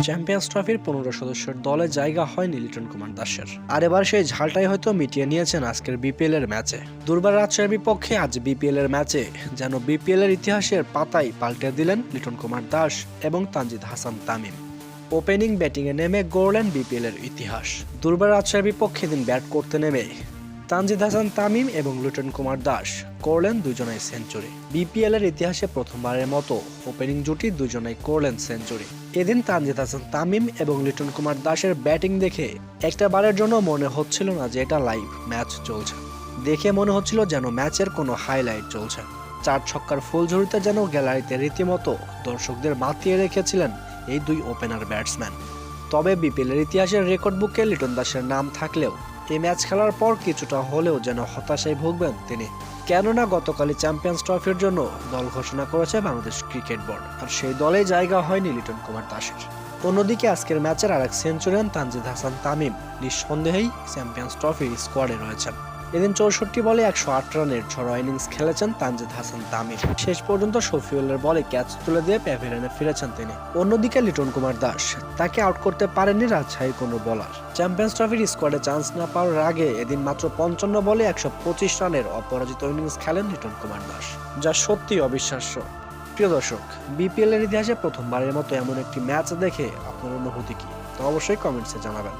Champions ট্রফির 15 সদস্যের দলে জায়গা হয়নি লিটন কুমার দাসের। আর এবার সেই ঝালটাই হয়তো মিটিয়ে নিয়েছেন আজকের বিপিএল এর ম্যাচে। দুর্বার রাজশাহীর বিপক্ষে আজ বিপিএল এর ম্যাচে যেন বিপিএল এর ইতিহাসের পাতাই পাল্টে দিলেন লিটন কুমার দাস এবং তানজিদ হাসান তামিম। ওপেনিং ব্যাটিংয়ে নেমে গড়লেন বিপিএল এর ইতিহাস। দুর্বার রাজশাহীর বিপক্ষে দিন ব্যাট করতে নেমে তানজিদ হাসান তামিম এবং লিটন কুমার দাস করলেন দুজনেই সেঞ্চুরি। বিপিএল এর ইতিহাসে প্রথমবারের মতো ওপেনিং জুটি দুজনেই করলেন সেঞ্চুরি। এদিন তানজিদ হাসান তামিম এবং লিটন কুমার দাসের ব্যাটিং দেখে একটা বারের জন্য মনে হচ্ছিল না যে এটা লাইভ ম্যাচ চলছে। দেখে মনে হচ্ছিল যেন ম্যাচের কোনো হাইলাইট চলছে। 4 ছক্কার ফুলঝুরিতে যেন গ্যালারিতে রীতিমতো দর্শকদের মাতিয়ে রেখেছিলেন এই দুই ওপেনার ব্যাটসম্যান। তবে বিপিএল এর ইতিহাসের রেকর্ড বুকে লিটন দাসের নাম থাকলেও এই ম্যাচ খেলার পর কিছুটা হলেও যেন হতাশায় ভুগবেন তিনি। কেননা গতকালই চ্যাম্পিয়ন্স ট্রফির জন্য দল ঘোষণা করেছে বাংলাদেশ ক্রিকেট বোর্ড, আর সেই দলে জায়গা হয়নি লিটন কুমার দাসের। অন্যদিকে আজকের ম্যাচের আরেক সেঞ্চুরিয়ান তানজিদ হাসান তামিম নিঃসন্দেহেই চ্যাম্পিয়ন্স ট্রফির স্কোয়াডে রয়েছেন। এদিন 64 বলে 108 রানের ঝড়ো ইনিংস খেলেছেন তানজিদ হাসান তামিম। শেষ পর্যন্ত শফিউলের বলে ক্যাচ তুলে দিয়ে প্যাভিলিয়নে ফিরেছেন তিনি। অন্যদিকে লিটন কুমার দাস, তাকে আউট করতে পারেননি রাজশাহীর কোনো বোলার। চ্যাম্পিয়ন্স ট্রফির স্কোয়াডে চান্স না পাওয়ার আগে এদিন মাত্র 55 বলে 125 রানের অপরাজিত ইনিংস খেলেন লিটন কুমার দাস, যা সত্যি অবিশ্বাস্য। প্রিয় দর্শক, বিপিএল এর ইতিহাসে প্রথমবারের মতো এমন একটি ম্যাচ দেখে আপনার অনুভূতি কি, তা অবশ্যই কমেন্টসে জানাবেন।